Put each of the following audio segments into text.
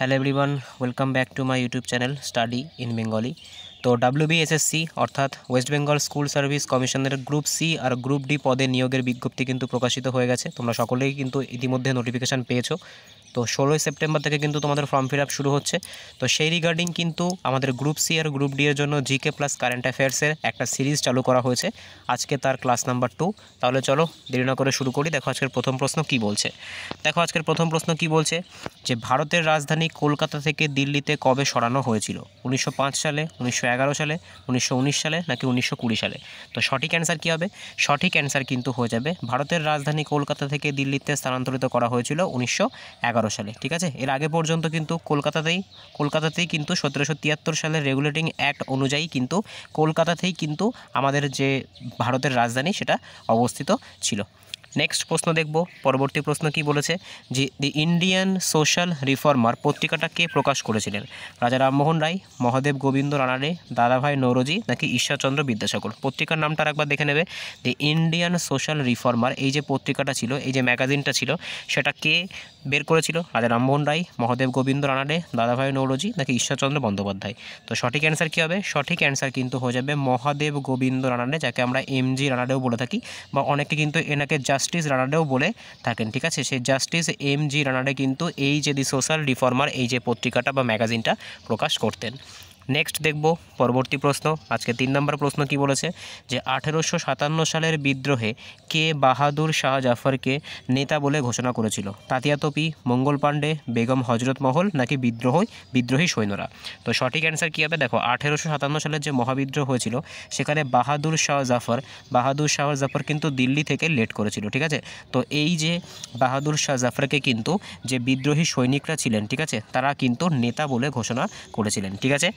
Hello everyone, welcome back to my YouTube channel study in Bengali. তো WBSSC অর্থাৎ West Bengal school service কমিশনের group C আর group D পদে নিয়োগের বিজ্ঞপ্তি কিন্তু প্রকাশিত হয়ে গেছে। তোমরা সকলেই কিন্তু ইতিমধ্যে নোটিফিকেশান পেয়েছো। তো 16 সেপ্টেম্বর থেকে কিন্তু তোমাদের ফর্ম ফিল আপ শুরু হচ্ছে। তো সেই রিগার্ডিং কিন্তু আমাদের গ্রুপ সি আর গ্রুপ ডি এর জন্য জিকে প্লাস কারেন্ট অ্যাফেয়ার্সের একটা সিরিজ চালু করা হয়েছে। আজকে তার ক্লাস নাম্বার 2। তাহলে চলো দেরি না করে শুরু করি। দেখো আজকের প্রথম প্রশ্ন কি বলছে। বলছে যে ভারতের রাজধানী কলকাতা থেকে দিল্লিতে কবে সরানো হয়েছিল? 1905 সালে, 1911 সালে, 1919 সালে নাকি 1920 সালে? তো সঠিক অ্যান্সার কী হবে? সঠিক অ্যান্সার কিন্তু হয়ে যাবে ভারতের রাজধানী কলকাতা থেকে দিল্লিতে স্থানান্তরিত করা হয়েছিল 1911 সালে। ঠিক আছে, এর আগে পর্যন্ত কিন্তু কলকাতাতেই কিন্তু 1773 সালের রেগুলেটিং অ্যাক্ট অনুযায়ী কিন্তু কলকাতাতেই কিন্তু আমাদের যে ভারতের রাজধানী সেটা অবস্থিত ছিল। নেক্সট প্রশ্ন দেখব। পরবর্তী প্রশ্ন কি বলেছে যে দি ইন্ডিয়ান সোশ্যাল রিফর্মার পত্রিকাটা কে প্রকাশ করেছিলেন? রাজা রামমোহন রায়, মহাদেব গোবিন্দ রানাডে, দাদাভাই নৌরোজি নাকি ঈশ্বরচন্দ্র বিদ্যাসাগর? পত্রিকার নামটা একবার দেখে নেবে। দি ইন্ডিয়ান সোশ্যাল রিফর্মার এই যে পত্রিকাটা ছিল, এই যে ম্যাগাজিনটা ছিল, সেটা কে বের করেছিল? রাজা রামমোহন রায়, মহাদেব গোবিন্দ রানাডে, দাদাভাই নৌরোজি নাকি ঈশ্বরচন্দ্র বন্দ্যোপাধ্যায়? তো সঠিক অ্যান্সার কী হবে? সঠিক অ্যান্সার কিন্তু হয়ে যাবে মহাদেব গোবিন্দ রানাডে, যাকে আমরা MG রানাডেও বলে থাকি, বা অনেকে কিন্তু এনাকে জাস্টিস রানাডেও বলে থাকেন। ঠিক আছে, সেই জাস্টিস MG রানাডে কিন্তু এই যে দি সোশ্যাল রিফর্মার এই যে পত্রিকাটা বা ম্যাগাজিনটা প্রকাশ করতেন। নেক্সট দেখব পরবর্তী প্রশ্ন। আজকে 3 নম্বর প্রশ্ন কি বলেছে যে 1857 সালের বিদ্রোহে কে বাহাদুর শাহ জাফরকে নেতা বলে ঘোষণা করেছিল? তাতিয়া তোপি, মঙ্গল পাণ্ডে, বেগম হজরত মহল নাকি বিদ্রোহী সৈন্যরা? তো সঠিক অ্যান্সার কী হবে? দেখো 1857 সালের যে মহাবিদ্রোহ হয়েছিল সেখানে বাহাদুর শাহ জাফর কিন্তু দিল্লি থেকে লেট করেছিল। ঠিক আছে, তো এই যে বাহাদুর শাহ জাফরকে কিন্তু যে বিদ্রোহী সৈনিকরা ছিলেন, ঠিক আছে, তারা কিন্তু নেতা বলে ঘোষণা করেছিলেন। ঠিক আছে,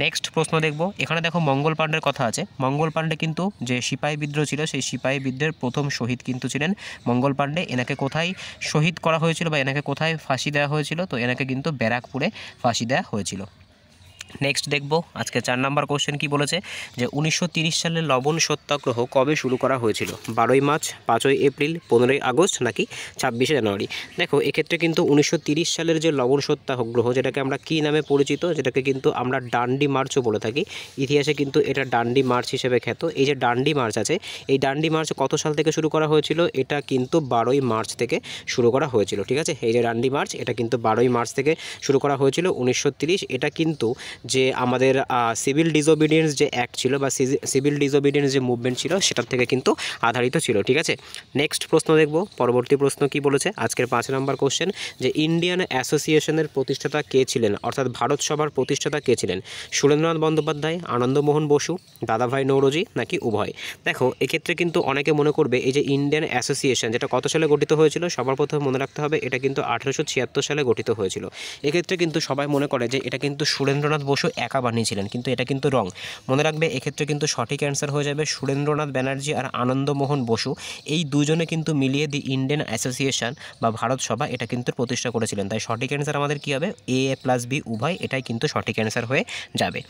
নেক্সট প্রশ্ন দেখব। এখানে দেখো মঙ্গল পাণ্ডের কথা আছে। মঙ্গল পাণ্ডে কিন্তু যে সিপাহী বিদ্রোহ ছিল সেই সিপাহী বিদ্রোহের প্রথম শহীদ কিন্তু ছিলেন মঙ্গল পাণ্ডে। এনাকে কোথায় শহীদ করা হয়েছিল বা এনাকে কোথায় ফাঁসি দেওয়া হয়েছিল? তো এনাকে কিন্তু ব্যারাকপুরে ফাঁসি দেওয়া হয়েছিল। নেক্সট দেখব আজকে 4 নম্বর কোশ্চেন কি বলেছে যে 1930 সালে লবণ সত্যাগ্রহ কবে শুরু করা হয়েছিল? 12ই মার্চ, 5ই এপ্রিল, 15ই আগস্ট নাকি 26শে জানুয়ারি? দেখো এক্ষেত্রে কিন্তু 1930 সালের যে লবণ সত্যাগ্রহ, যেটাকে আমরা কী নামে পরিচিত, যেটাকে কিন্তু আমরা ডান্ডি মার্চও বলে থাকি, ইতিহাসে কিন্তু এটা ডান্ডি মার্চ হিসেবে খ্যাত। এই যে ডান্ডি মার্চ আছে, এই ডান্ডি মার্চ কত সাল থেকে শুরু করা হয়েছিল? এটা কিন্তু 12ই মার্চ থেকে শুরু করা হয়েছিল। ঠিক আছে, এই যে ডান্ডি মার্চ, এটা কিন্তু 12ই মার্চ থেকে শুরু করা হয়েছিল 1930। এটা কিন্তু যে আমাদের সিভিল ডিসওবিডিয়েন্স যে অ্যাক্ট ছিল বা সিভিল ডিসওবিডিয়েন্স যে মুভমেন্ট ছিল সেটার থেকে কিন্তু আধারিত ছিল। ঠিক আছে, নেক্সট প্রশ্ন দেখব। পরবর্তী প্রশ্ন কি বলেছে আজকের 5 নম্বর কোশ্চেন যে ইন্ডিয়ান অ্যাসোসিয়েশনের প্রতিষ্ঠাতা কে ছিলেন? অর্থাৎ ভারত সভার প্রতিষ্ঠাতা কে ছিলেন? সুরেন্দ্রনাথ বন্দ্যোপাধ্যায়, আনন্দমোহন বসু, দাদাভাই নৌরোজি নাকি উভয়? দেখো এক্ষেত্রে কিন্তু অনেকে মনে করবে এই যে ইন্ডিয়ান অ্যাসোসিয়েশন যেটা কত সালে গঠিত হয়েছিল, সবার প্রথমে মনে রাখতে হবে এটা কিন্তু 1876 সালে গঠিত হয়েছিল। এক্ষেত্রে কিন্তু সবাই মনে করে যে এটা কিন্তু সুরেন্দ্রনাথ বসু একা বানিয়েছিলেন, কিন্তু এটা কিন্তু রং। মনে রাখবে এক্ষেত্রে কিন্তু সঠিক অ্যান্সার হয়ে যাবে সুরেন্দ্রনাথ ব্যানার্জি আর আনন্দমোহন বসু, এই দুজনে কিন্তু মিলিয়ে দি ইন্ডিয়ান অ্যাসোসিয়েশন বা ভারত সভা এটা কিন্তু প্রতিষ্ঠা করেছিলেন। তাই সঠিক অ্যান্সার আমাদের কী হবে? A+B উভয়, এটাই কিন্তু সঠিক অ্যান্সার হয়ে যাবে।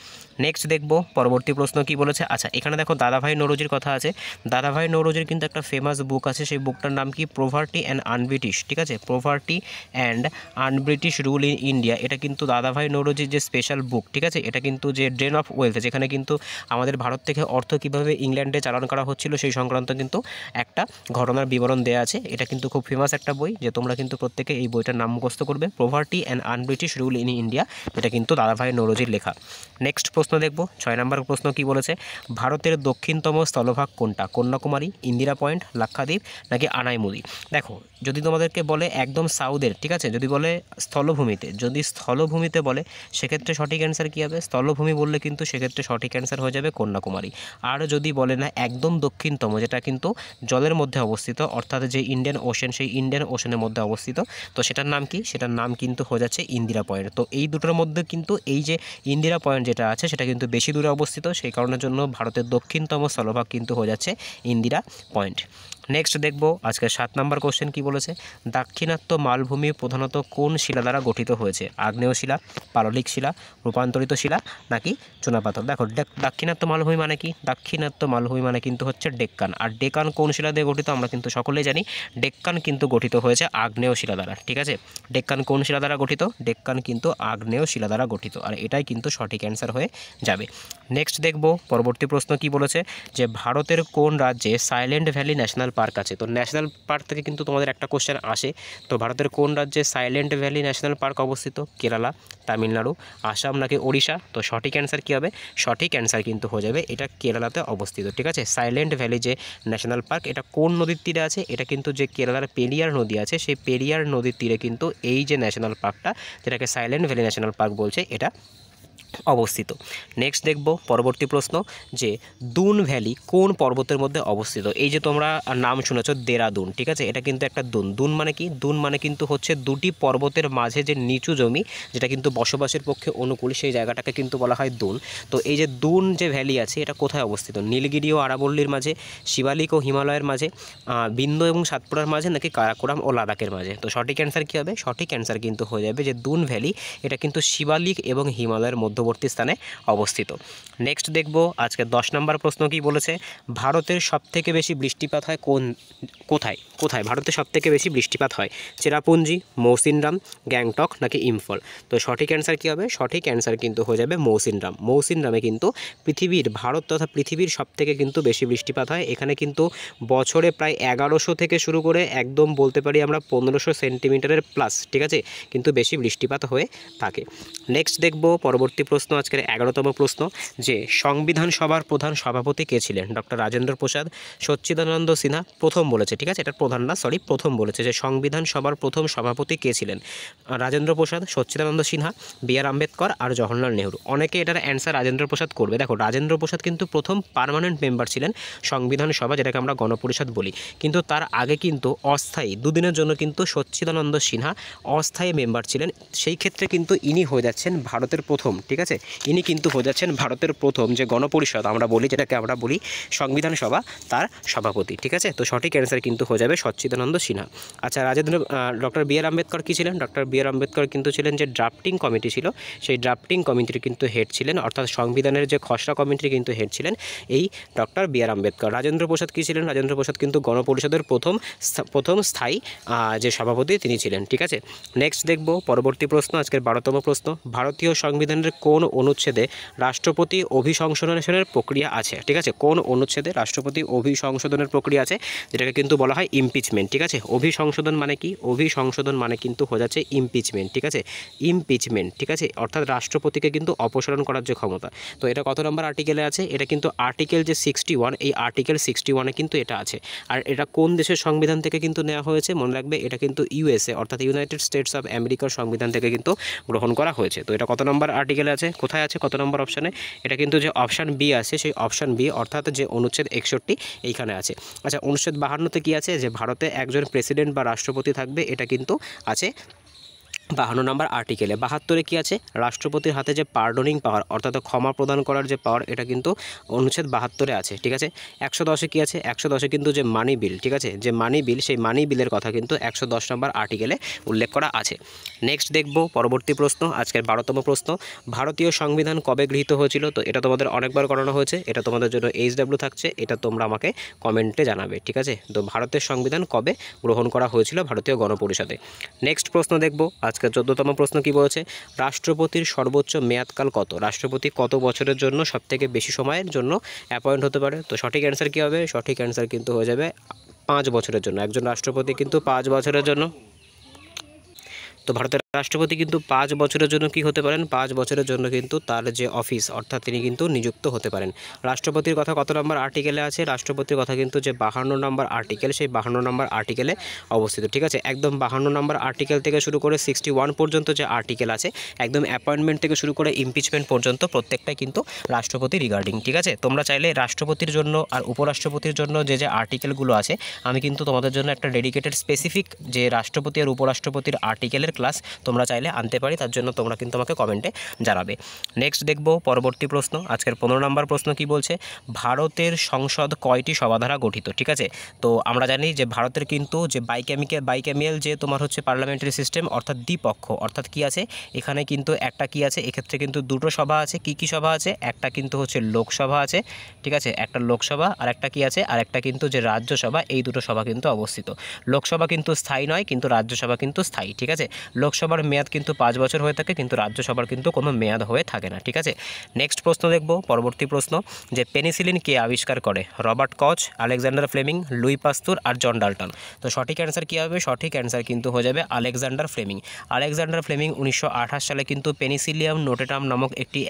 নেক্সট দেখব পরবর্তী প্রশ্ন কি বলেছে। আচ্ছা, এখানে দেখো দাদাভাই নৌরোজির কথা আছে। দাদাভাই নৌরোজির কিন্তু একটা ফেমাস বুক আছে, সেই বুকটার নাম কি? Poverty and un-British. ঠিক আছে, poverty and un-British rule in India, এটা কিন্তু দাদাভাই নৌরোজির যে স্পেশাল বুক। ঠিক আছে, এটা কিন্তু যে ড্রেন অফ ওয়েলথ, যেখানে কিন্তু আমাদের ভারত থেকে অর্থ কীভাবে ইংল্যান্ডে চালান করা হচ্ছিল সেই সংক্রান্ত কিন্তু একটা ঘটনার বিবরণ দেওয়া আছে। এটা কিন্তু খুব ফেমাস একটা বই, যে তোমরা কিন্তু প্রত্যেকে এই বইটার নাম মুখস্থ করবে, poverty and un-British rule in India, এটা কিন্তু দাদাভাই নৌরোজির লেখা। নেক্সট প্রশ্ন দেখব 6 নম্বর প্রশ্ন কি বলেছে ভারতের দক্ষিণতম স্থলভাগ কোনটা? কন্যাকুমারী, ইন্দিরা পয়েন্ট, লাক্ষাদ্বীপ নাকি আনাইমুদি? দেখো যদি তোমাদেরকে বলে একদম সাউথের, ঠিক আছে, যদি বলে স্থলভূমিতে বলে সেক্ষেত্রে সঠিক অ্যান্সার কী হবে? স্থলভূমি বললে কিন্তু সেক্ষেত্রে সঠিক অ্যান্সার হয়ে যাবে কন্যাকুমারী। আর যদি বলে না একদম দক্ষিণতম, যেটা কিন্তু জলের মধ্যে অবস্থিত, অর্থাৎ যে ইন্ডিয়ান ওশেন, সেই ইন্ডিয়ান ওশেনের মধ্যে অবস্থিত, তো সেটার নাম কি? সেটার নাম কিন্তু হয়ে যাচ্ছে ইন্দিরা পয়েন্ট। তো এই দুটোর মধ্যে কিন্তু এই যে ইন্দিরা পয়েন্ট যেটা আছে সেটা কিন্তু বেশি দূরে অবস্থিত, সেই কারণের জন্য ভারতের দক্ষিণতম স্থলভাগ কিন্তু হয়ে যাচ্ছে ইন্দিরা পয়েন্ট। নেক্সট দেখব আজকে 7 নম্বর কোশ্চেন কি বলেছে, দাক্ষিণাত্য মালভূমি প্রধানত কোন শিলা দ্বারা গঠিত হয়েছে, আগ্নেয় শিলা, পাললিক শিলা, রূপান্তরিত শিলা নাকি চুনাপাথর। দেখো দাক্ষিণাত্য মালভূমি মানে কি, দাক্ষিণাত্য মালভূমি মানে কিন্তু হচ্ছে ডেক্কান। আর ডেক্কান কোন শিলা দিয়ে গঠিত আমরা কিন্তু সকলেই জানি, ডেক্কান কিন্তু গঠিত হয়েছে আগ্নেয় শিলা দ্বারা। ঠিক আছে, ডেক্কান কোন শিলা দ্বারা গঠিত, ডেক্কান কিন্তু আগ্নেয় শিলা দ্বারা গঠিত, আর এটাই কিন্তু সঠিক অ্যান্সার হয়ে যাবে। নেক্সট দেখব পরবর্তী প্রশ্ন কি বলেছে, যে ভারতের কোন রাজ্যে সাইলেন্ট ভ্যালি ন্যাশনাল পার্ক আছে। তো ন্যাশনাল পার্ক থেকে কিন্তু তোমাদের একটা কোশ্চেন আসে, তো ভারতের কোন রাজ্যে সাইলেন্ট ভ্যালি ন্যাশনাল পার্ক অবস্থিত, কেরালা, তামিলনাড়ু, আসাম নাকি ওড়িশা। তো সঠিক অ্যান্সার কী হবে, সঠিক অ্যান্সার কিন্তু হয়ে যাবে এটা কেরালাতে অবস্থিত। ঠিক আছে, সাইলেন্ট ভ্যালি যে ন্যাশনাল পার্ক এটা কোন নদীর তীরে আছে, এটা কিন্তু যে কেরালার পেরিয়ার নদী আছে সেই পেরিয়ার নদীর তীরে কিন্তু এই যে ন্যাশনাল পার্কটা, যেটাকে সাইলেন্ট ভ্যালি ন্যাশনাল পার্ক বলছে, এটা অবস্থিত। নেক্সট দেখব পরবর্তী প্রশ্ন, যে দুন ভ্যালি কোন পর্বতের মধ্যে অবস্থিত। এই যে তোমরা নাম শুনেছো দেরাদুন, ঠিক আছে, এটা কিন্তু একটা দুন। দুন মানে কি, দুন মানে কিন্তু হচ্ছে দুটি পর্বতের মাঝে যে নিচু জমি, যেটা কিন্তু বসবাসের পক্ষে অনুকূল, সেই জায়গাটাকে কিন্তু বলা হয় দুন। তো এই যে দুন যে ভ্যালি আছে এটা কোথায় অবস্থিত, নীলগিরি ও আরাবল্লীর মাঝে, শিবালিক ও হিমালয়ের মাঝে, বিন্ধ্য এবং সাতপুরার মাঝে নাকি কারাকোরাম ও লাদাখের মাঝে। তো সঠিক অ্যান্সার কী হবে, সঠিক অ্যান্সার কিন্তু হয়ে যাবে যে দুন ভ্যালি এটা কিন্তু শিবালিক এবং হিমালয়ের মধ্যবর্তী স্থানে অবস্থিত। নেক্সট দেখব আজকে 10 নম্বর প্রশ্ন কি বলেছে, ভারতের সবথেকে বেশি বৃষ্টিপাত হয় কোথায় কোথায় ভারতের সবথেকে বেশি বৃষ্টিপাত হয়, চেরাপুঞ্জি, মৌসিনরাম, গ্যাংটক নাকি ইম্ফল। তো সঠিক অ্যান্সার কী হবে, সঠিক অ্যান্সার কিন্তু হয়ে যাবে মৌসিনরাম। মৌসিনরামে কিন্তু ভারত তথা পৃথিবীর সবথেকে কিন্তু বেশি বৃষ্টিপাত হয়। এখানে কিন্তু বছরে প্রায় 1100 থেকে শুরু করে একদম বলতে পারি আমরা 1500 সেন্টিমিটারের প্লাস, ঠিক আছে, কিন্তু বেশি বৃষ্টিপাত হয়ে থাকে। নেক্সট দেখব পরবর্তী প্রশ্ন আজকের 11তম প্রশ্ন, যে সংবিধান সভার প্রধান সভাপতি কে ছিলেন, ডক্টর রাজেন্দ্র প্রসাদ, সচ্চিদানন্দ সিনহা। প্রথম বলেছে, ঠিক আছে, এটা প্রধান না, সরি, প্রথম বলেছে যে সংবিধান সভার প্রথম সভাপতি কে ছিলেন, রাজেন্দ্র প্রসাদ, সচ্চিদানন্দ সিনহা, বি.আর. আম্বেদকর আর জওহরলাল নেহরু। অনেকে এটার অ্যান্সার রাজেন্দ্র প্রসাদ করবে। দেখো রাজেন্দ্র প্রসাদ কিন্তু প্রথম পার্মানেন্ট মেম্বার ছিলেন সংবিধান সভা, যেটাকে আমরা গণপরিষদ বলি, কিন্তু তার আগে কিন্তু অস্থায়ী দুদিনের জন্য কিন্তু সচ্চিদানন্দ সিনহা অস্থায়ী মেম্বার ছিলেন। সেই ক্ষেত্রে কিন্তু ইনি হয়ে যাচ্ছেন ভারতের প্রথম, ঠিক আছে, ইনি কিন্তু হয়ে যাচ্ছেন ভারতের প্রথম যে গণপরিষদ আমরা বলি, যেটাকে আমরা বলি সংবিধান সভা, তার সভাপতি। ঠিক আছে, তো সঠিক অ্যান্সার কিন্তু হয়ে যাবে সচ্চিদানন্দ সিনহা। আচ্ছা, ডক্টর বি.আর. আম্বেদকর কী ছিলেন, ডক্টর বি.আর. আম্বেদকর কিন্তু ছিলেন যে ড্রাফটিং কমিটি ছিল, সেই ড্রাফটিং কমিটির কিন্তু হেড ছিলেন, অর্থাৎ সংবিধানের যে খসড়া কমিটির কিন্তু হেড ছিলেন এই ডক্টর বি.আর. আম্বেদকর। রাজেন্দ্র প্রসাদ কী ছিলেন, রাজেন্দ্র প্রসাদ কিন্তু গণপরিষদের প্রথম স্থায়ী যে সভাপতি তিনি ছিলেন। ঠিক আছে, নেক্সট দেখব পরবর্তী প্রশ্ন আজকের 12তম প্রশ্ন, ভারতীয় সংবিধানের কোন অনুচ্ছেদে রাষ্ট্রপতি অভিশংসনের প্রক্রিয়া আছে। ঠিক আছে, কোন অনুচ্ছেদে রাষ্ট্রপতি অভিশংসনের প্রক্রিয়া আছে, যেটাকে কিন্তু বলা হয় ইমপিচমেন্ট। ঠিক আছে, অভিশংসন মানে কি, অভিশংসন মানে কিন্তু হয়ে যাচ্ছে ইমপিচমেন্ট। ঠিক আছে, ইমপিচমেন্ট, ঠিক আছে, অর্থাৎ রাষ্ট্রপতিকে কিন্তু অপসারণ করার যে ক্ষমতা। তো এটা কত নম্বর আর্টিকেলে আছে, এটা কিন্তু আর্টিকেল যে 61, এই আর্টিকেল 61-এ কিন্তু এটা আছে। আর এটা কোন দেশের সংবিধান থেকে কিন্তু নেওয়া হয়েছে, মনে রাখবে এটা কিন্তু ইউএসএ অর্থাৎ ইউনাইটেড স্টেটস অফ আমেরিকার সংবিধান থেকে কিন্তু গ্রহণ করা হয়েছে। তো এটা কত নম্বর আর্টিকেলে আছে, কোথায় আছে, কত নম্বর অপশানে, এটা কিন্তু যে অপশান বি আছে সেই অপশান বি, অর্থাৎ যে অনুচ্ছেদ 61 এইখানে আছে। আচ্ছা, অনুচ্ছেদ 52-তে কী আছে, যে ভারতে একজন প্রেসিডেন্ট বা রাষ্ট্রপতি থাকবে, এটা কিন্তু আছে 52 নম্বর আর্টিকেলে। 72-এ কী আছে, রাষ্ট্রপতির হাতে যে পার্ডনিং পাওয়ার অর্থাৎ ক্ষমা প্রদান করার যে পাওয়ার, এটা কিন্তু অনুচ্ছেদ 72-এ আছে। ঠিক আছে, 110-এ কী আছে, 110-এ কিন্তু যে মানি বিল, ঠিক আছে, যে মানি বিল, সেই মানি বিলের কথা কিন্তু 110 নম্বর আর্টিকেলে উল্লেখ করা আছে। নেক্সট দেখব পরবর্তী প্রশ্ন আজকের 12তম প্রশ্ন, ভারতীয় সংবিধান কবে গৃহীত হয়েছিল। তো এটা তোমাদের অনেকবার করানো হয়েছে, এটা তোমাদের জন্য HW থাকছে, এটা তোমরা আমাকে কমেন্টে জানাবে। ঠিক আছে, তো ভারতের সংবিধান কবে গ্রহণ করা হয়েছিল ভারতীয় গণপরিষদে। নেক্সট প্রশ্ন দেখব আজকে 14তম প্রশ্ন কি বলেছে, রাষ্ট্রপতির সর্বোচ্চ মেয়াদকাল কত, রাষ্ট্রপতি কত বছরের জন্য সবথেকে বেশি সময়ের জন্য অ্যাপয়েন্ট হতে পারে। তো সঠিক অ্যান্সার কী হবে, সঠিক অ্যান্সার কিন্তু হয়ে যাবে 5 বছরের জন্য। একজন রাষ্ট্রপতি কিন্তু 5 বছরের জন্য, তো ভারতের রাষ্ট্রপতি কিন্তু 5 বছরের জন্য কি হতে পারেন, 5 বছরের জন্য কিন্তু তার যে অফিস অর্থাৎ তিনি কিন্তু নিযুক্ত হতে পারেন। রাষ্ট্রপতির কথা কত নম্বর আর্টিকেলে আছে, রাষ্ট্রপতির কথা কিন্তু যে 52 নম্বর আর্টিকেল, সেই 52 নম্বর আর্টিকেলে অবস্থিত। ঠিক আছে, একদম 52 নম্বর আর্টিকেল থেকে শুরু করে 61 পর্যন্ত যে আর্টিকেল আছে, একদম অ্যাপয়েন্টমেন্ট থেকে শুরু করে ইমপিচমেন্ট পর্যন্ত প্রত্যেকটাই কিন্তু রাষ্ট্রপতি রিগার্ডিং। ঠিক আছে, তোমরা চাইলে রাষ্ট্রপতির জন্য আর উপরাষ্ট্রপতির জন্য যে যে আর্টিকেলগুলো আছে, আমি কিন্তু তোমাদের জন্য একটা ডেডিকেটেড স্পেসিফিক যে রাষ্ট্রপতি আর উপরাষ্ট্রপতির আর্টিকেলের ক্লাস তোমরা চাইলে আনতে পারি, তার জন্য তোমরা কিন্তু আমাকে কমেন্টে জানাবে। নেক্সট দেখব পরবর্তী প্রশ্ন, আজকের 15 নম্বর প্রশ্ন কি বলছে, ভারতের সংসদ কয়টি সভা দ্বারা গঠিত? ঠিক আছে, তো আমরা জানি যে ভারতের কিন্তু যে বাইক্যামিয়াল যে তোমার হচ্ছে পার্লামেন্টারি সিস্টেম, অর্থাৎ দ্বিপক্ষ, অর্থাৎ কি আছে এখানে কিন্তু একটা কি আছে, এক্ষেত্রে কিন্তু দুটো সভা আছে। কি সভা আছে? একটা কিন্তু হচ্ছে লোকসভা আছে, ঠিক আছে, একটা লোকসভা, আর একটা কি আছে, আর একটা কিন্তু যে রাজ্যসভা, এই দুটো সভা কিন্তু অবস্থিত। লোকসভা কিন্তু স্থায়ী নয়, কিন্তু রাজ্যসভা কিন্তু স্থায়ী, ঠিক আছে। লোকসভার মেয়াদ কিন্তু 5 বছর হয়ে থাকে, কিন্তু রাজ্যসভার কিন্তু কোনো মেয়াদ হয়ে থাকে না, ঠিক আছে। নেক্সট প্রশ্ন দেখব, পরবর্তী প্রশ্ন, যে পেনিসিলিন কে আবিষ্কার করে? রবার্ট কচ, আলেকজান্ডার ফ্লেমিং, লুই পাস্তুর আর জন ডাল্টন। তো সঠিক অ্যান্সার কী হবে? সঠিক অ্যান্সার কিন্তু হয়ে যাবে আলেকজান্ডার ফ্লেমিং। আলেকজান্ডার ফ্লেমিং 1928 সালে কিন্তু পেনিসিলিয়াম নোটেটাম নামক একটি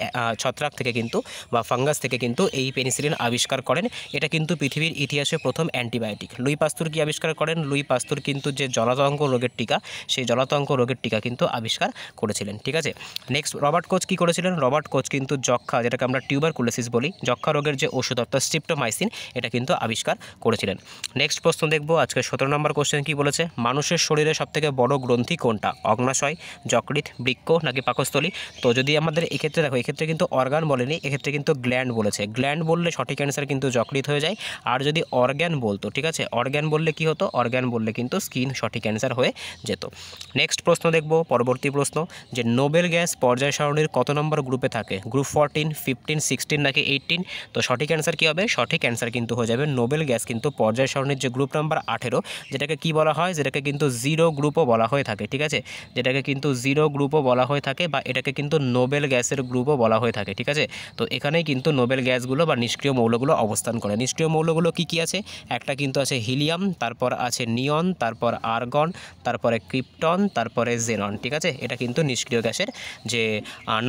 ছত্রাক থেকে কিন্তু বা ফাঙ্গাস থেকে কিন্তু এই পেনিসিলিন আবিষ্কার করেন। এটা কিন্তু পৃথিবীর ইতিহাসে প্রথম অ্যান্টিবায়োটিক। লুই পাস্তুর কি আবিষ্কার করেন? লুই পাস্তুর কিন্তু যে জলাতঙ্ক রোগের টিকা, সেই জলাতঙ্ক রোগের টিকা কিন্তু আবিষ্কার করেছিলেন, ঠিক আছে। নেক্সট রবার্ট কোচ কী করেছিলেন? রবার্ট কোচ কিন্তু যক্ষা, যেটাকে আমরা টিউবারকুলোসিস বলি, যক্ষা রোগের যে ওষুধ অর্থাৎ স্ট্রিপ্টোমাইসিন, এটা কিন্তু আবিষ্কার করেছিলেন। নেক্সট প্রশ্ন দেখব, আজকে 17 নম্বর কোশ্চেন কি বলেছে, মানুষের শরীরে সবথেকে বড় গ্রন্থি কোনটা? অগ্নাশয়, যকৃৎ, বৃক্ক নাকি পাকস্থলী? তো যদি আমাদের এক্ষেত্রে দেখো, এক্ষেত্রে কিন্তু অর্গান বলেনি, এক্ষেত্রে কিন্তু গ্ল্যান্ড বলেছে। গ্ল্যান্ড বললে সঠিক অ্যান্সার কিন্তু যকৃৎ হয়ে যায়। আর যদি অর্গ্যান বলতো, ঠিক আছে, অর্গ্যান বললে কি হতো? অর্গ্যান বললে কিন্তু স্কিন সঠিক অ্যান্সার হয়ে যেত। নেক্সট প্রশ্ন দেখব, পরবর্তী প্রশ্ন, যে নোবেল গ্যাস পর্যায় সারণীর কত নম্বর গ্রুপে থাকে? গ্রুপ 14, 15, 16 নাকি 18? তো সঠিক অ্যান্সার কী হবে? সঠিক অ্যান্সার কিন্তু হয়ে যাবে নোবেল গ্যাস কিন্তু পর্যায় সারণীর যে গ্রুপ নাম্বার 18, যেটাকে কি বলা হয়? যেটাকে কিন্তু জিরো গ্রুপও বলা হয়ে থাকে, ঠিক আছে, যেটাকে কিন্তু জিরো গ্রুপও বলা হয়ে থাকে, বা এটাকে কিন্তু নোবেল গ্যাসের গ্রুপও বলা হয়ে থাকে, ঠিক আছে। তো এখানেই কিন্তু নোবেল গ্যাসগুলো বা নিষ্ক্রিয় মৌলগুলো অবস্থান করে। নিষ্ক্রিয় মৌলগুলো কি কি আছে? একটা কিন্তু আছে হিলিয়াম, তারপর আছে নিয়ন, তারপর আর্গন, তারপরে ক্রিপ্টন, তারপরে জেনন, ঠিক আছে। এটা কিন্তু নিষ্ক্রিয় গ্যাসের যে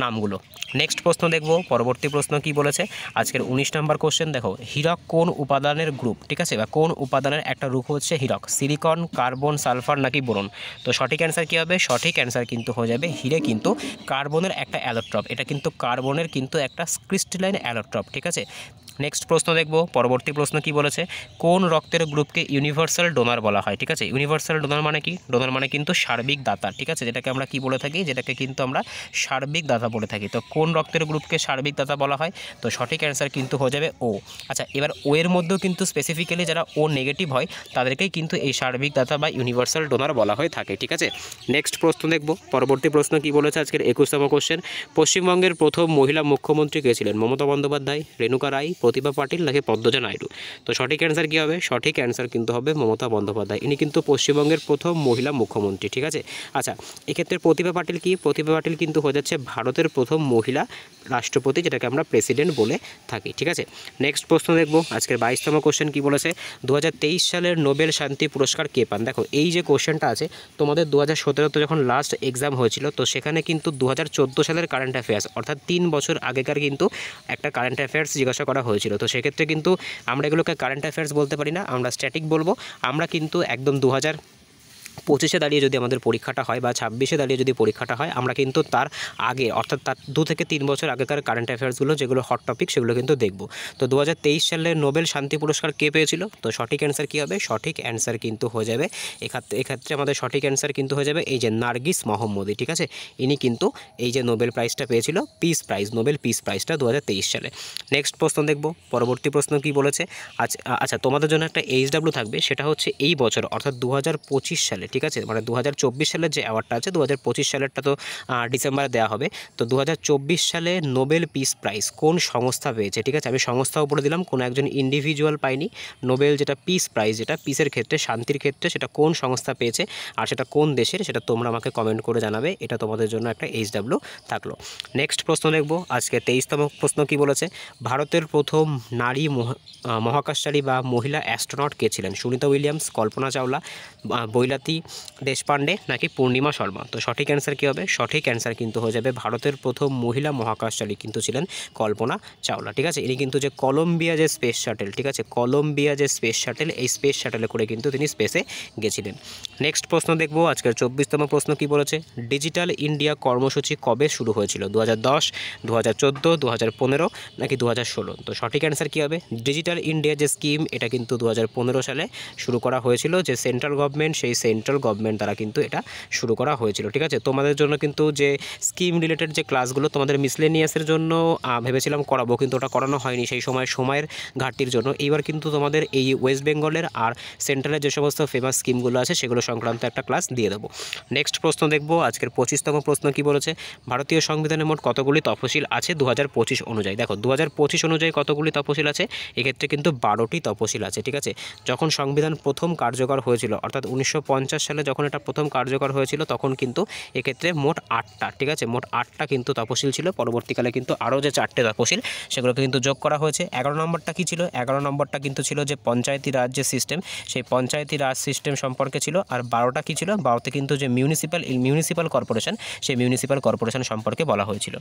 নামগুলো। নেক্সট প্রশ্ন দেখব, পরবর্তী প্রশ্ন কি বলেছে, আজকের 19 নম্বর কোশ্চেন দেখো, হীরক কোন উপাদানের গ্রুপ? ঠিক আছে, বা কোন উপাদানের একটা রূপ হচ্ছে হীরক? সিলিকন, কার্বন, সালফার নাকি বোরন? তো সঠিক অ্যান্সার কী হবে? সঠিক অ্যান্সার কিন্তু হয়ে যাবে হিরে কিন্তু কার্বনের একটা অ্যালোট্রপ। এটা কিন্তু কার্বনের কিন্তু একটা ক্রিস্টালাইন অ্যালোট্রপ, ঠিক আছে। নেক্সট প্রশ্ন দেখব, পরবর্তী প্রশ্ন কি বলেছে, কোন রক্তের গ্রুপকে ইউনিভার্সাল ডোনার বলা হয়? ঠিক আছে, ইউনিভার্সাল ডোনার মানে কি? ডোনার মানে কিন্তু সার্বিক দাতা, ঠিক আছে, যেটাকে আমরা কি বলে থাকি? যেটাকে কিন্তু আমরা সার্বিক দাতা বলে থাকি। তো কোন রক্তের গ্রুপকে সার্বিক দাতা বলা হয়? তো সঠিক অ্যান্সার কিন্তু হয়ে যাবে ও। আচ্ছা, এবার ও এর মধ্যেও কিন্তু স্পেসিফিক্যালি যারা ও নেগেটিভ হয় তাদেরকেই কিন্তু এই সার্বিক দাতা বা ইউনিভার্সাল ডোনার বলা হয়ে থাকে, ঠিক আছে। নেক্সট প্রশ্ন দেখব, পরবর্তী প্রশ্ন কি বলেছে, আজকের 21তম কোশ্চেন, পশ্চিমবঙ্গের প্রথম মহিলা মুখ্যমন্ত্রী কে ছিলেন? মমতা বন্দ্যোপাধ্যায়, রেণুকা রায়, প্রতিভা পাটিল নাকি পদ্মজা নাইডু? তো সঠিক অ্যান্সার কী হবে? সঠিক অ্যান্সার কিন্তু হবে মমতা বন্দ্যোপাধ্যায়। ইনি কিন্তু পশ্চিমবঙ্গের প্রথম মহিলা মুখ্যমন্ত্রী, ঠিক আছে। আচ্ছা, এক্ষেত্রে প্রতিভা পাটিল কি? প্রতিভা পাটিল কিন্তু হয়ে যাচ্ছে ভারতের প্রথম মহিলা রাষ্ট্রপতি, যেটাকে আমরা প্রেসিডেন্ট বলে থাকি, ঠিক আছে। নেক্সট প্রশ্ন দেখব, আজকের 22তম কোশ্চেন কি বলেছে, 2023 সালের নোবেল শান্তি পুরস্কার কে পান? দেখো, এই যে কোশ্চেনটা আছে তোমাদের 2017তে যখন লাস্ট এক্সাম হয়েছিল, তো সেখানে কিন্তু 2014 সালের কারেন্ট অ্যাফেয়ার্স, অর্থাৎ 3 বছর আগেকার কিন্তু একটা কারেন্ট অ্যাফেয়ার্স জিজ্ঞাসা করা হয়েছিল। তো সেক্ষেত্রে কিন্তু আমরা এগুলোকে কারেন্ট অ্যাফেয়ার্স বলতে পারি না, আমরা স্ট্যাটিক বলবো। আমরা কিন্তু একদম 2025-এ দাঁড়িয়ে যদি আমাদের পরীক্ষাটা হয় বা 26-এ দাঁড়িয়ে যদি পরীক্ষাটা হয়, আমরা কিন্তু তার আগে অর্থাৎ তার 2 থেকে 3 বছর আগেকার কারেন্ট অ্যাফেয়ার্সগুলো যেগুলো হট টপিক সেগুলো কিন্তু দেখব। তো 2023 সালে নোবেল শান্তি পুরস্কার কে পেয়েছিল? তো সঠিক অ্যান্সার কী হবে? সঠিক অ্যান্সার কিন্তু হয়ে যাবে এক্ষেত্রে আমাদের সঠিক অ্যান্সার কিন্তু হয়ে যাবে এই যে নার্গিস মোহাম্মদী, ঠিক আছে। ইনি কিন্তু এই যে নোবেল প্রাইজটা পেয়েছিল, পিস প্রাইজ, নোবেল পিস প্রাইজটা 2023 সালে। নেক্সট প্রশ্ন দেখব, পরবর্তী প্রশ্ন কি বলেছে, আচ্ছা তোমাদের জন্য একটা HW থাকবে, সেটা হচ্ছে এই বছর অর্থাৎ 2025 সালে, ঠিক আছে, মানে 2024 সালের যে অ্যাওয়ার্ডটা আছে, 2025 সালেরটা তো ডিসেম্বরে দেওয়া হবে। তো 2024 সালে নোবেল পিস প্রাইজ কোন সংস্থা পেয়েছে? ঠিক আছে, আমি সংস্থাও বলে দিলাম, কোনো একজন ইন্ডিভিজুয়াল পায়নি। নোবেল যেটা পিস প্রাইজ, যেটা পিসের ক্ষেত্রে, শান্তির ক্ষেত্রে, সেটা কোন সংস্থা পেয়েছে আর সেটা কোন দেশের, সেটা তোমরা আমাকে কমেন্ট করে জানাবে। এটা তোমাদের জন্য একটা HW থাকলো। নেক্সট প্রশ্ন দেখব, আজকে 23তম প্রশ্ন কি বলেছে, ভারতের প্রথম নারী মহাকাশচারী বা মহিলা অ্যাস্ট্রোনট কে ছিলেন? সুনিতা উইলিয়ামস, কল্পনা চাওলা, বৈলাতি দেশপান্ডে নাকি পূর্ণিমা শর্মা? তো সঠিক অ্যান্সার কী হবে? সঠিক অ্যান্সার কিন্তু হয়ে যাবে ভারতের প্রথম মহিলা মহাকাশচারী কিন্তু ছিলেন কল্পনা চাওলা, ঠিক আছে। ইনি কিন্তু যে কলম্বিয়া যে স্পেস শাটেল, ঠিক আছে, কলম্বিয়া যে স্পেস শাটেল, এই স্পেস শাটেলে করে কিন্তু তিনি স্পেসে গেছিলেন। নেক্সট প্রশ্ন দেখব, আজকের 24তম প্রশ্ন কি বলেছে, ডিজিটাল ইন্ডিয়া কর্মসূচি কবে শুরু হয়েছিল? 2010, 2014, 2015 নাকি 2016? তো সঠিক অ্যান্সার কী হবে? ডিজিটাল ইন্ডিয়া যে স্কিম, এটা কিন্তু 2015 সালে শুরু করা হয়েছিল। যে সেন্ট্রাল গভর্নমেন্ট, সেই সেন্ট্রাল সেন্ট্রাল গভর্নমেন্ট দ্বারা কিন্তু এটা শুরু করা হয়েছিল। ঠিক আছে, তোমাদের জন্য কিন্তু যে স্কিম রিলেটেড যে ক্লাসগুলো তোমাদের মিসলেনিয়াসের জন্য ভেবেছিলাম করাবো, কিন্তু ওটা করানো হয়নি সেই সময়ের ঘাটতির জন্য। এইবার কিন্তু তোমাদের এই ওয়েস্ট বেঙ্গলের আর সেন্ট্রালের যে সমস্ত ফেমাস স্কিমগুলো আছে সেগুলো সংক্রান্ত একটা ক্লাস দিয়ে দেবো। নেক্সট প্রশ্ন দেখব, আজকের 25তম প্রশ্ন কি বলেছে, ভারতীয় সংবিধানে মোট কতগুলি তফসিল আছে 2025 অনুযায়ী। দেখো 2025 অনুযায়ী কতগুলি তফসিল আছে, এক্ষেত্রে কিন্তু 12টি তফসিল আছে। ঠিক আছে, যখন সংবিধান প্রথম কার্যকর হয়েছিল অর্থাৎ 1950 সালে যখন এটা প্রথম কার্যকর হয়েছিল তখন কিন্তু এক্ষেত্রে মোট 8টা, ঠিক আছে, মোট 8টা কিন্তু তফসিল ছিল। পরবর্তীকালে কিন্তু আরও যে 4টে তফসিল সেগুলোকে কিন্তু যোগ করা হয়েছে। 11 নম্বরটা কী ছিল, 11 নম্বরটা কিন্তু ছিল যে পঞ্চায়েতি রাজ যে সিস্টেম, সেই পঞ্চায়েতি রাজ সিস্টেম সম্পর্কে ছিল। আর 12টা কী ছিল, 12তে কিন্তু যে মিউনিসিপ্যাল কর্পোরেশন, সেই মিউনিসিপ্যাল কর্পোরেশন সম্পর্কে বলা হয়েছিল।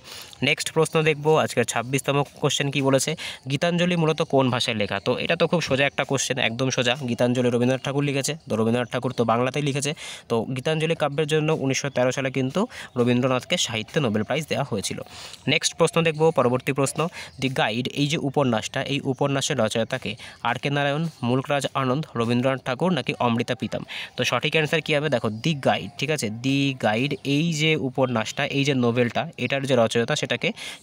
নেক্সট প্রশ্ন দেখব, আজকের 26তম কোশ্চেন কি বলেছে, গীতাঞ্জলি মূলত কোন ভাষায় লেখা। তো এটা তো খুব সোজা একটা কোশ্চেন, একদম সোজা। গীতাঞ্জলি রবীন্দ্রনাথ ঠাকুর লিখেছে, তো রবীন্দ্রনাথ ঠাকুর তো বাংলাতেই লিখেছে। তো গীতাঞ্জলি কাব্যের জন্য 1913 সালে কিন্তু রবীন্দ্রনাথকে সাহিত্যে নোবেল প্রাইজ দেওয়া হয়েছিল। নেক্সট প্রশ্ন দেখব, পরবর্তী প্রশ্ন, দি গাইড এই যে উপন্যাসটা, এই উপন্যাসের রচয়িতাকে আর কে নারায়ণ, মুলকরাজ আনন্দ, রবীন্দ্রনাথ ঠাকুর নাকি অমৃতা প্রীতম। তো সঠিক অ্যান্সার কী হবে, দেখো দি গাইড। ঠিক আছে, দি গাইড এই যে উপন্যাসটা, এই যে নোবেলটা, এটার যে রচয়িতা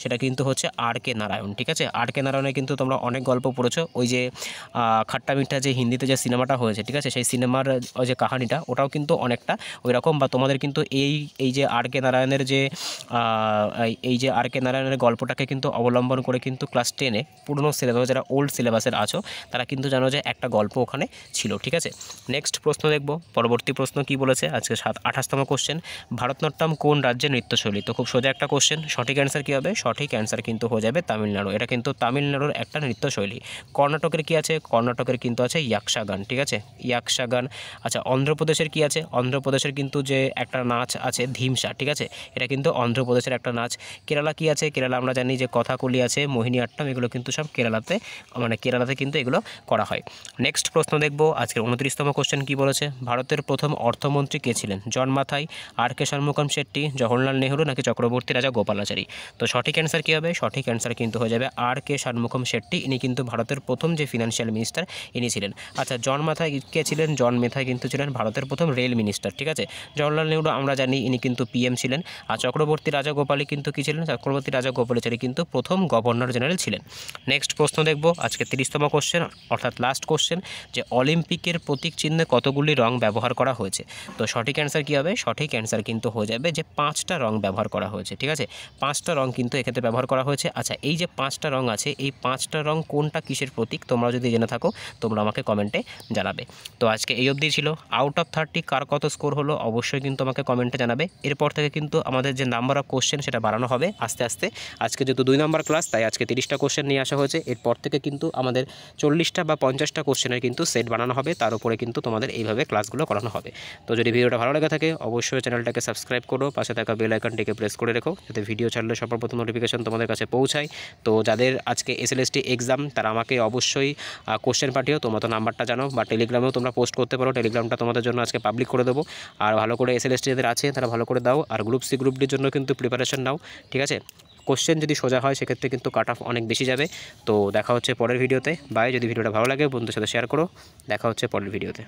সেটা কিন্তু হচ্ছে আর কে নারায়ণ। ঠিক আছে, আর কে নারায়ণের কিন্তু তোমরা অনেক গল্প পড়েছো, ওই যে খাট্টা মিঠা যে হিন্দিতে যে সিনেমাটা হয়েছে, ঠিক আছে, সেই সিনেমার ওই যে কাহিনিটা ওটাও কিন্তু অনেকটা ওই রকম। বা তোমাদের কিন্তু এই যে আর কে নারায়ণের যে আর কে নারায়ণের গল্পটাকে কিন্তু অবলম্বন করে কিন্তু ক্লাস 10-এ পুরনো সিলেবাস, যারা ওল্ড সিলেবাসের আছো তারা কিন্তু জানো যে একটা গল্প ওখানে ছিল। ঠিক আছে, নেক্সট প্রশ্ন দেখব, পরবর্তী প্রশ্ন কি বলেছে, আজকে 28তম কোশ্চেন, ভারতনাট্যম কোন রাজ্যের নৃত্যশৈলী। তো খুব সোজা একটা কোশ্চেন, সঠিক অ্যান্সার কী হবে, সঠিক অ্যান্সার কিন্তু হয়ে যাবে তামিলনাড়ু। এটা কিন্তু তামিলনাড়ুর একটা নৃত্যশৈলী। কর্ণাটকের কি আছে, কর্ণাটকের কিন্তু আছে ইয়াকশাগান। ঠিক আছে, ইয়াকশাগান। আচ্ছা, অন্ধ্রপ্রদেশের কি আছে, অন্ধ্রপ্রদেশের কিন্তু যে একটা নাচ আছে ধিমসা। ঠিক আছে, এটা কিন্তু অন্ধ্রপ্রদেশের একটা নাচ। কেরালা কি আছে, কেরালা আমরা জানি যে কথাকলি আছে, মোহিনী আট্টম, এগুলো কিন্তু সব কেরালাতে কিন্তু এগুলো করা হয়। নেক্সট প্রশ্ন দেখব, আজকের 29তম কোশ্চেন কি বলেছে, ভারতের প্রথম অর্থমন্ত্রী কে ছিলেন, জন মাথাই, আর কে ষণমুখম শেট্টি, জওহরলাল নেহরু নাকি চক্রবর্তী রাজা গোপালাচারী। তো সঠিক অ্যান্সার কী হবে, সঠিক অ্যান্সার কিন্তু হয়ে যাবে আর কে ষণমুখম শেট্টি। ইনি কিন্তু ভারতের প্রথম যে ফিনান্সিয়াল মিনিস্টার ইনি ছিলেন। আচ্ছা, জন মাথাই কে ছিলেন, জন মাথাই কিন্তু ছিলেন ভারতের প্রথম রেল মিনিস্টার। ঠিক আছে, জওহরলাল নেহরু আমরা জানি ইনি কিন্তু পিএম ছিলেন। আর চক্রবর্তী রাজা গোপালী কিন্তু কী ছিলেন, চক্রবর্তী রাজা গোপালাচারী কিন্তু প্রথম গভর্নর জেনারেল ছিলেন। নেক্সট প্রশ্ন দেখব, আজকে 30তম কোশ্চেন অর্থাৎ লাস্ট কোশ্চেন, যে অলিম্পিকের প্রতীক চিহ্নে কতগুলি রং ব্যবহার করা হয়েছে। তো সঠিক অ্যান্সার কী হবে, সঠিক অ্যান্সার কিন্তু হয়ে যাবে যে 5টা রং ব্যবহার করা হয়েছে। ঠিক আছে, 5টা রং কিন্তু এক্ষেত্রে ব্যবহার করা হয়েছে। আচ্ছা, এই যে 5টা রং আছে, এই 5টা রং কোনটা কিসের প্রতীক, তোমরা যদি জেনে থাকো তোমরা আমাকে কমেন্টে জানাবে। তো আজকে এই অবধি ছিল। আউট অফ 30 কার কত স্কোর হলো অবশ্যই কিন্তু আমাকে কমেন্টে জানাবে। এরপর থেকে কিন্তু আমাদের যে নাম্বার অফ কোশ্চেন সেটা বাড়ানো হবে আস্তে আস্তে। আজকে যেহেতু 2 নম্বর ক্লাস, তাই আজকে 30টা কোশ্চেন নিয়ে আসা হয়েছে। এরপর থেকে কিন্তু আমাদের 40টা বা 50টা কোশ্চেনের কিন্তু সেট বানানো হবে, তার উপরে কিন্তু তোমাদের এইভাবে ক্লাসগুলো করানো হবে। তো যদি ভিডিওটা ভালো লেগে থাকে অবশ্যই চ্যানেলটাকে সাবস্ক্রাইব করো, পাশে থাকা বেল আইকনটিকে প্রেস করে রেখো যাতে ভিডিও ছাড়লে সবার প্রথম নোটিফিকেশন তোমাদের কাছে পৌঁছায়। তো যাদের আজকে এসএলএসটি এক্সাম তারা আমাকে অবশ্যই কোশ্চেন পাঠিও, তোমরা তো নাম্বারটা জানো, বা টেলিগ্রামেও তোমরা পোস্ট করতে পারো, টেলিগ্রামটা তোমাদের জন্য আজকে পাবলিক করে দেবো। আর ভালো করে এসএলএসটি যাদের আছে তারা ভালো করে দাও, আর গ্রুপ সি গ্রুপ ডির জন্য কিন্তু প্রিপারেশন নাও। ঠিক আছে, কোশ্চেন যদি সোজা হয় সেক্ষেত্রে কিন্তু কাট অফ অনেক বেশি যাবে। তো দেখা হচ্ছে পরের ভিডিওতে। বাই। যদি ভিডিওটা ভালো লাগে বন্ধুদের সাথে শেয়ার করো। দেখা হচ্ছে পরের ভিডিওতে।